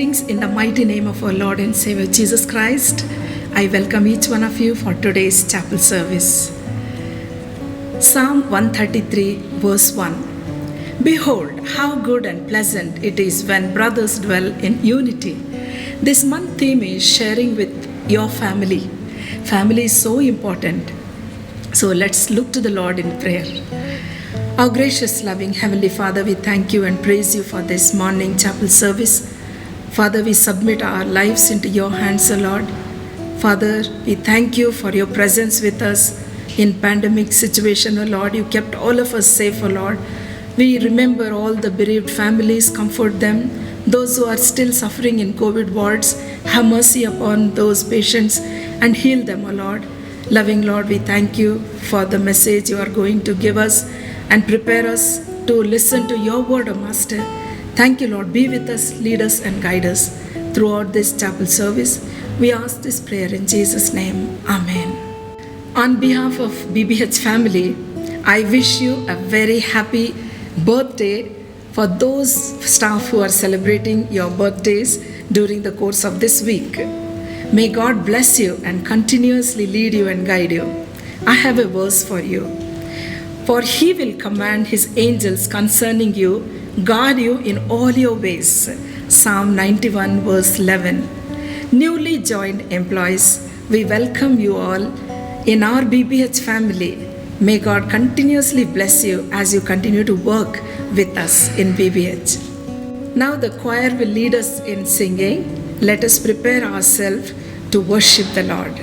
Greetings in the mighty name of our Lord and Savior Jesus Christ. I welcome each one of you for today's chapel service. Psalm 133 verse 1. Behold, how good and pleasant it is when brothers dwell in unity. This month theme is sharing with your family. Family is so important. So let's look to the Lord in prayer. Our gracious, loving Heavenly Father, we thank you and praise you for this morning chapel service. Father, we submit our lives into your hands, O Lord. Father, we thank you for your presence with us in pandemic situation, O Lord. You kept all of us safe, O Lord. We remember all the bereaved families, comfort them. Those who are still suffering in COVID wards, have mercy upon those patients and heal them, O Lord. Loving Lord, we thank you for the message you are going to give us and prepare us to listen to your word, O Master. Thank you, Lord. Be with us, lead us, and guide us throughout this chapel service. We ask this prayer in Jesus' name. Amen. On behalf of BBH family, I wish you a very happy birthday for those staff who are celebrating your birthdays during the course of this week. May God bless you and continuously lead you and guide you. I have a verse for you. For he will command his angels concerning you, guard you in all your ways. Psalm 91 verse 11. Newly joined employees, we welcome you all in our BBH family. May God continuously bless you as you continue to work with us in BBH. Now the choir will lead us in singing. Let us prepare ourselves to worship the Lord.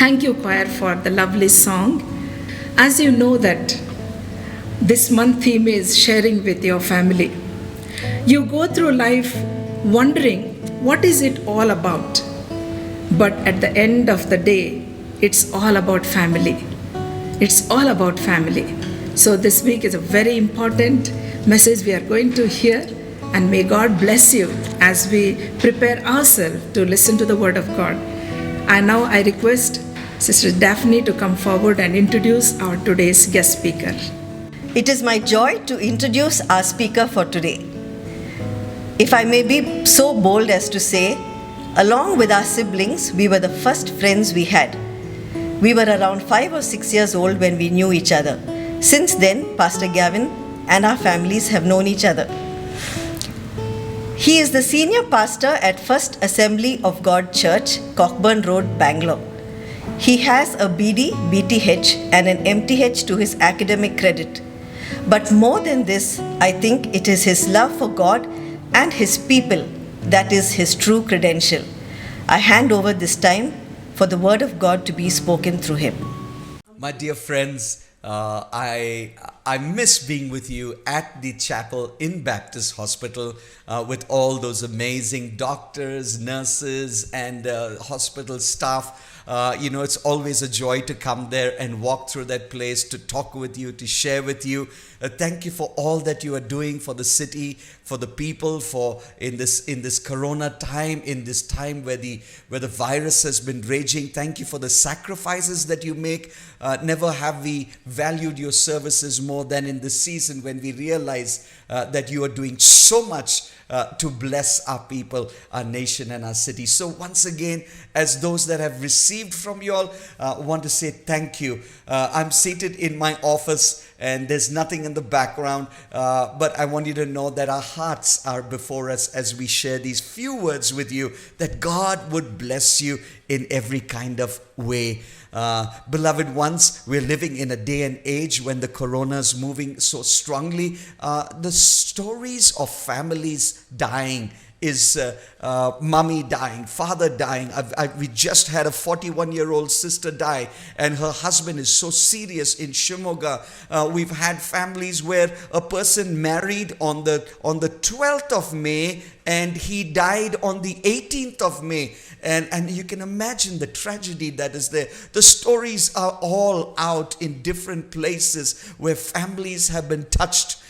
Thank you, choir, for the lovely song. As you know that this month theme is sharing with your family. You go through life wondering what is it all about. But at the end of the day, it's all about family. It's all about family. So this week is a very important message we are going to hear, and may God bless you as we prepare ourselves to listen to the word of God. And now I request Sister Daphne to come forward and introduce our today's guest speaker. It is my joy to introduce our speaker for today. If I may be so bold as to say, along with our siblings, we were the first friends we had. We were around 5 or 6 years old when we knew each other. Since then, Pastor Gavin and our families have known each other. He is the senior pastor at First Assembly of God Church, Cockburn Road, Bangalore. He has a BD, BTH, and an MTH to his academic credit. But more than this, I think it is his love for God and his people that is his true credential. I hand over this time for the word of God to be spoken through him. My dear friends, I miss being with you at the chapel in Baptist Hospital with all those amazing doctors, nurses, and hospital staff. It's always a joy to come there and walk through that place, to talk with you, to share with you. Thank you for all that you are doing for the city, for the people, for in this Corona time, in this time where the virus has been raging. Thank you for the sacrifices that you make. Never have we valued your services more than in this season, when we realize that you are doing so much to bless our people, our nation, and our city. So once again, as those that have received from you all, want to say thank you. I'm seated in my office and there's nothing in the background, but I want you to know that our hearts are before us as we share these few words with you, that God would bless you in every kind of way. Beloved ones, we're living in a day and age when the corona is moving so strongly. The stories of families dying is mommy dying, father dying. We just had a 41-year-old sister die, and her husband is so serious in Shimoga. We've had families where a person married on the 12th of May and he died on the 18th of May. And you can imagine the tragedy that is there. The stories are all out in different places where families have been touched.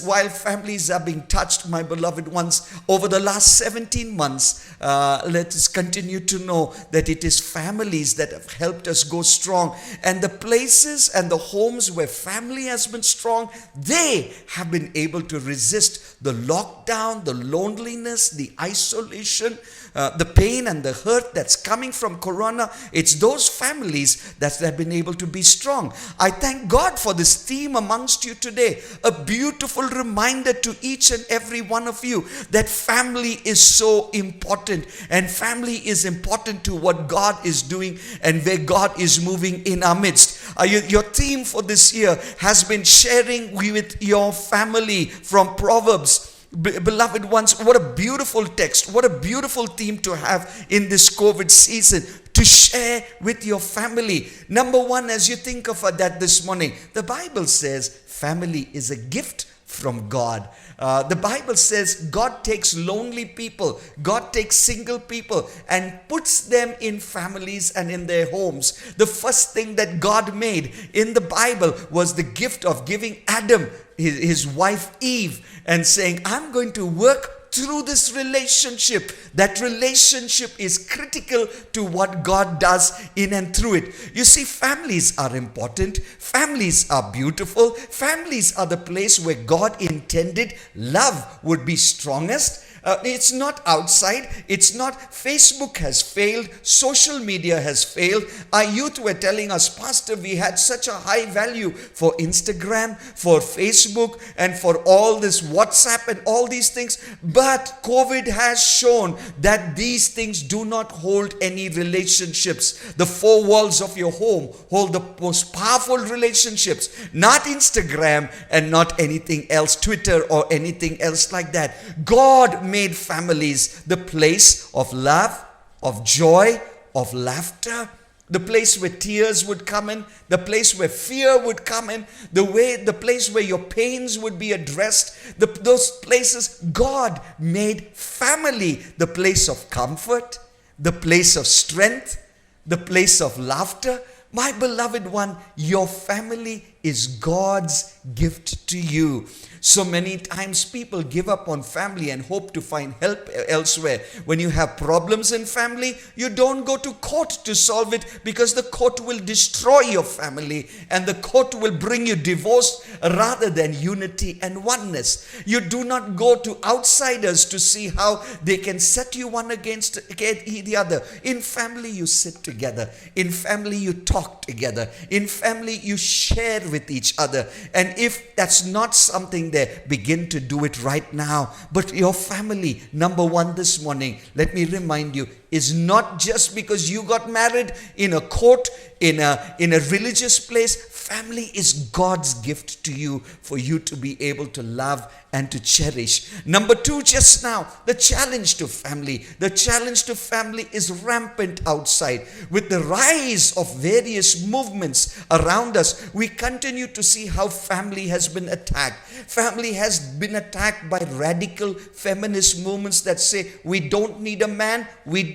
While families are being touched, my beloved ones, over the last 17 months, let us continue to know that it is families that have helped us go strong. And the places and the homes where family has been strong, they have been able to resist the lockdown, the loneliness, the isolation, the pain and the hurt that's coming from corona. It's those families that have been able to be strong. I thank God for this theme amongst you today. A beautiful reminder to each and every one of you that family is so important, and family is important to what God is doing and where God is moving in our midst. Your theme for this year has been sharing with your family from Proverbs. Beloved ones, what a beautiful text, what a beautiful theme to have in this COVID season, to share with your family. Number one, as you think of that this morning, the Bible says family is a gift from God. The Bible says God takes lonely people, God takes single people and puts them in families and in their homes. The first thing that God made in the Bible was the gift of giving Adam his wife Eve and saying, I'm going to work through this relationship. That relationship is critical to what God does in and through it. You see, families are important. Families are beautiful. Families are the place where God intended love would be strongest. It's not outside. It's not. Facebook has failed. Social media has failed. Our youth were telling us, Pastor, we had such a high value for Instagram, for Facebook, and for all this WhatsApp and all these things. But COVID has shown that these things do not hold any relationships. The four walls of your home hold the most powerful relationships, not Instagram and not anything else, Twitter or anything else like that. God made families the place of love, of joy, of laughter, the place where tears would come in, the place where fear would come in, the place where your pains would be addressed, those places. God made family the place of comfort, the place of strength, the place of laughter. My beloved one, your family is God's gift to you. So many times people give up on family and hope to find help elsewhere. When you have problems in family, you don't go to court to solve it, because the court will destroy your family and the court will bring you divorce rather than unity and oneness. You do not go to outsiders to see how they can set you one against the other. In family, you sit together. In family, you talk together. In family, you share with each other. And if that's not something there, begin to do it right now. But your family, number one this morning, let me remind you, is not just because you got married in a court, in a religious place. Family is God's gift to you for you to be able to love and to cherish. Number two, just now, the challenge to family. The challenge to family is rampant outside. With the rise of various movements around us, we continue to see how family has been attacked. Family has been attacked by radical feminist movements that say we don't need a man,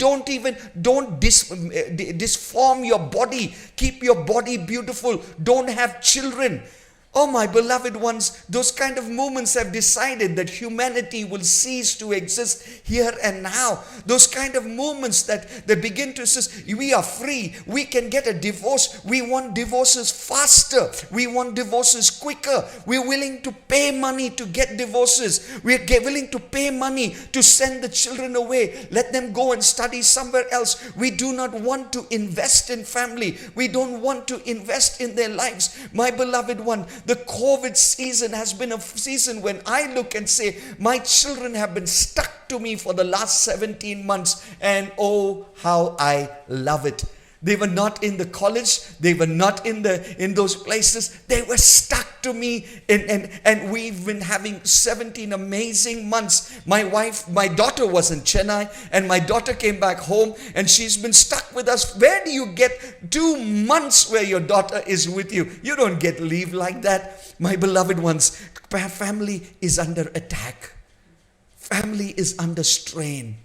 don't disform your body, keep your body beautiful, don't have children. Oh, my beloved ones, those kind of movements have decided that humanity will cease to exist here and now. Those kind of movements that begin to say, we are free, we can get a divorce, we want divorces faster, we want divorces quicker, we're willing to pay money to get divorces, we're willing to pay money to send the children away, let them go and study somewhere else. We do not want to invest in family, we don't want to invest in their lives. My beloved one, the COVID season has been a season when I look and say, my children have been stuck to me for the last 17 months, and oh, how I love it. They were not in the college, they were not in those places, they were stuck to me, and we've been having 17 amazing months. My daughter was in Chennai, and my daughter came back home, and she's been stuck with us. Where do you get 2 months where your daughter is with you? You don't get leave like that. My beloved ones, family is under attack. Family is under strain.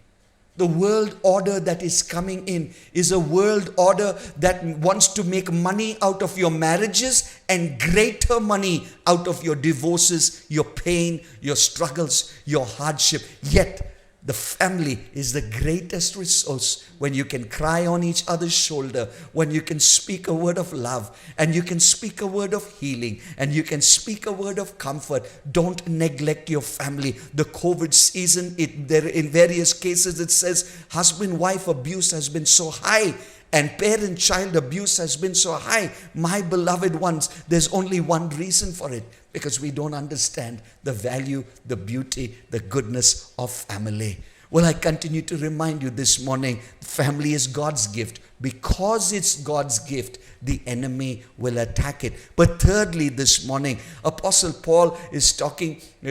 The world order that is coming in is a world order that wants to make money out of your marriages and greater money out of your divorces, your pain, your struggles, your hardship. Yet, the family is the greatest resource when you can cry on each other's shoulder, when you can speak a word of love, and you can speak a word of healing, and you can speak a word of comfort. Don't neglect your family. The COVID season, in various cases it says husband-wife abuse has been so high, and parent-child abuse has been so high. My beloved ones, there's only one reason for it. Because we don't understand the value, the beauty, the goodness of family. Well, I continue to remind you this morning, family is God's gift. Because it's God's gift, the enemy will attack it. But thirdly, this morning, Apostle Paul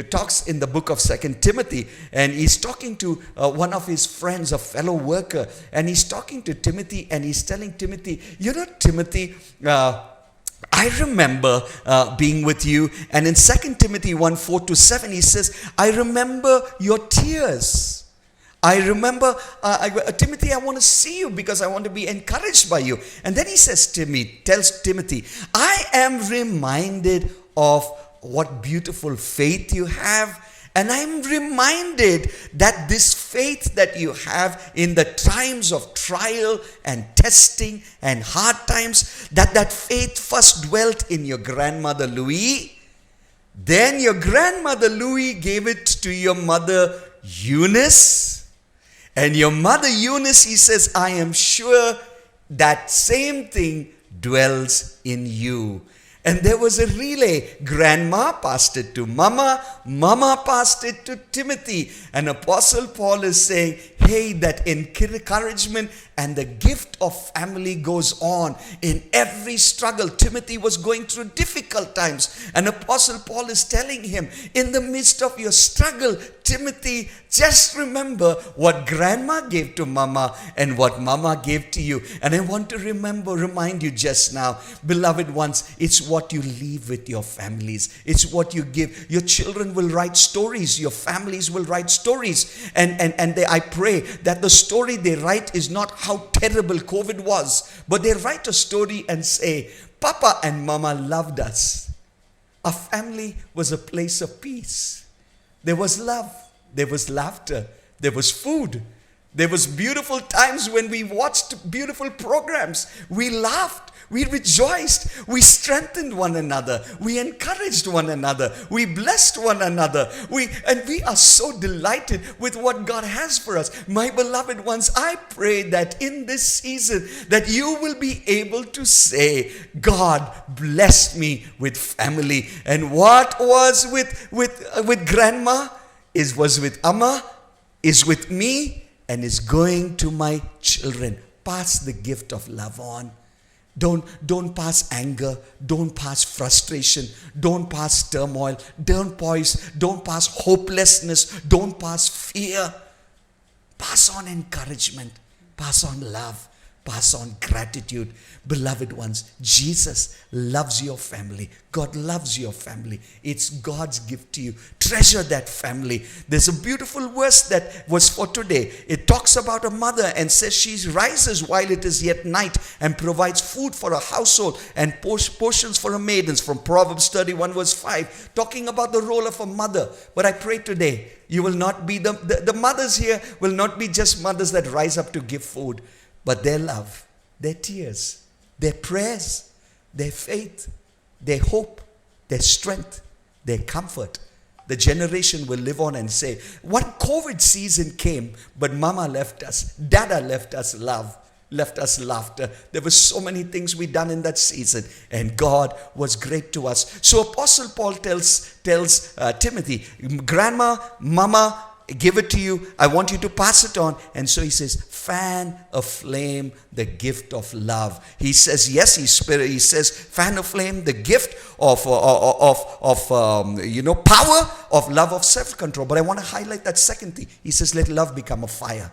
talks in the book of 2 Timothy, and he's talking to one of his friends, a fellow worker, and he's talking to Timothy, and he's telling Timothy, Timothy, I remember being with you, and in 2 Timothy 1:4-7, he says, I remember your tears. I remember, Timothy, I want to see you because I want to be encouraged by you. And then he tells Timothy, I am reminded of what beautiful faith you have. And I'm reminded that this faith that you have in the times of trial and testing and hard times, that faith first dwelt in your grandmother Louis. Then your grandmother Louis gave it to your mother Eunice. And your mother Eunice, he says, I am sure that same thing dwells in you. And there was a relay. Grandma passed it to Mama. Mama passed it to Timothy. And Apostle Paul is saying, hey, that encouragement and the gift of family goes on in every struggle. Timothy was going through difficult times. And Apostle Paul is telling him, in the midst of your struggle, Timothy, just remember what grandma gave to mama and what mama gave to you. And I want to remind you just now, beloved ones, it's what you leave with your families. It's what you give. Your children will write stories. Your families will write stories. And I pray that the story they write is not how terrible COVID was, but they write a story and say, Papa and Mama loved us. Our family was a place of peace. There was love, there was laughter, there was food, There was beautiful times when we watched beautiful programs. We laughed. We rejoiced. We strengthened one another. We encouraged one another. We blessed one another. We are so delighted with what God has for us. My beloved ones, I pray that in this season that you will be able to say, God blessed me with family. And what was with grandma was with Amma, is with me, and is going to my children. Pass the gift of love on. Don't pass anger. Don't pass frustration. Don't pass turmoil. Don't pass hopelessness. Don't pass fear. Pass on encouragement. Pass on love. Pass on gratitude. Beloved ones, Jesus loves your family. God loves your family. It's God's gift to you. Treasure that family. There's a beautiful verse that was for today. It talks about a mother and says she rises while it is yet night and provides food for a household and portions for her maidens, from Proverbs 31 verse 5, talking about the role of a mother. But I pray today, you will not be the mothers here will not be just mothers that rise up to give food, but their love, their tears, their prayers, their faith, their hope, their strength, their comfort. The generation will live on and say, one COVID season came, but mama left us, dada left us love, left us laughter. There were so many things we done in that season, and God was great to us. So Apostle Paul tells Timothy, grandma, mama, give it to you. I want you to pass it on. And so he says, fan aflame the gift of love. He says, yes, he says, fan aflame the gift of power, of love, of self-control. But I want to highlight that second thing. He says, let love become a fire.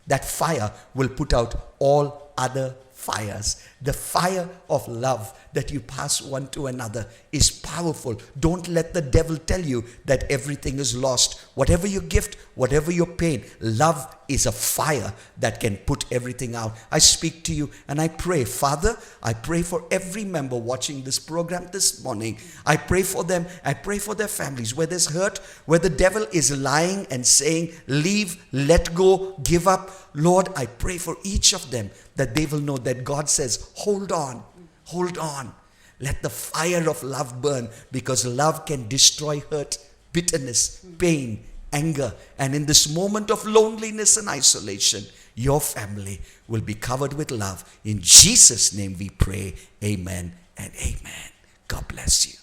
That fire will put out all other fires. The fire of love that you pass one to another is powerful. Don't let the devil tell you that everything is lost. Whatever your gift, whatever your pain, love is a fire that can put everything out. I speak to you and I pray, Father, I pray for every member watching this program this morning. I pray for them. I pray for their families where there's hurt, where the devil is lying and saying, leave, let go, give up. Lord, I pray for each of them that they will know that God says, hold on, hold on. Let the fire of love burn, because love can destroy hurt, bitterness, pain, anger. And in this moment of loneliness and isolation, your family will be covered with love. In Jesus' name we pray. Amen and amen. God bless you.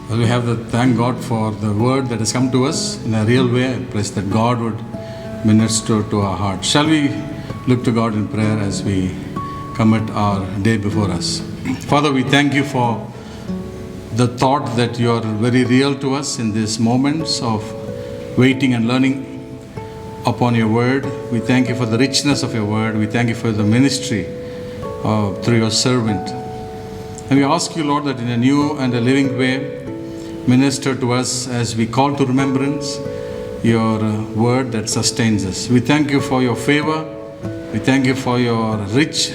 Well, we have to thank God for the word that has come to us in a real way. I pray that God would minister to our hearts. Shall we look to God in prayer as we commit our day before us? Father, we thank you for the thought that you are very real to us in these moments of waiting and learning upon your word. We thank you for the richness of your word. We thank you for the ministry through your servant. And we ask you, Lord, that in a new and a living way, minister to us as we call to remembrance your word that sustains us. We thank you for your favor. We thank you for your rich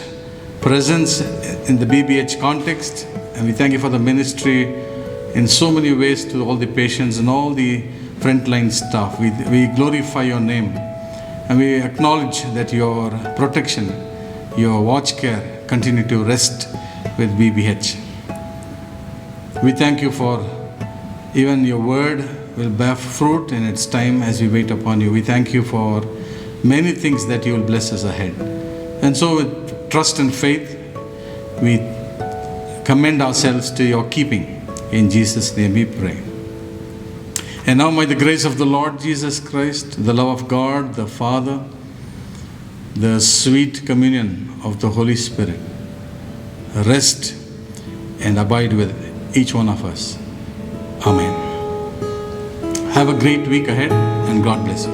presence in the BBH context. And we thank you for the ministry in so many ways to all the patients and all the frontline staff. We glorify your name. And we acknowledge that your protection, your watch care continue to rest with BBH. We thank you for even your word will bear fruit in its time as we wait upon you. We thank you for many things that you will bless us ahead. And so with trust and faith, we commend ourselves to your keeping. In Jesus' name we pray. And now may the grace of the Lord Jesus Christ, the love of God, the Father, the sweet communion of the Holy Spirit rest and abide with each one of us. Amen. Have a great week ahead, and God bless you.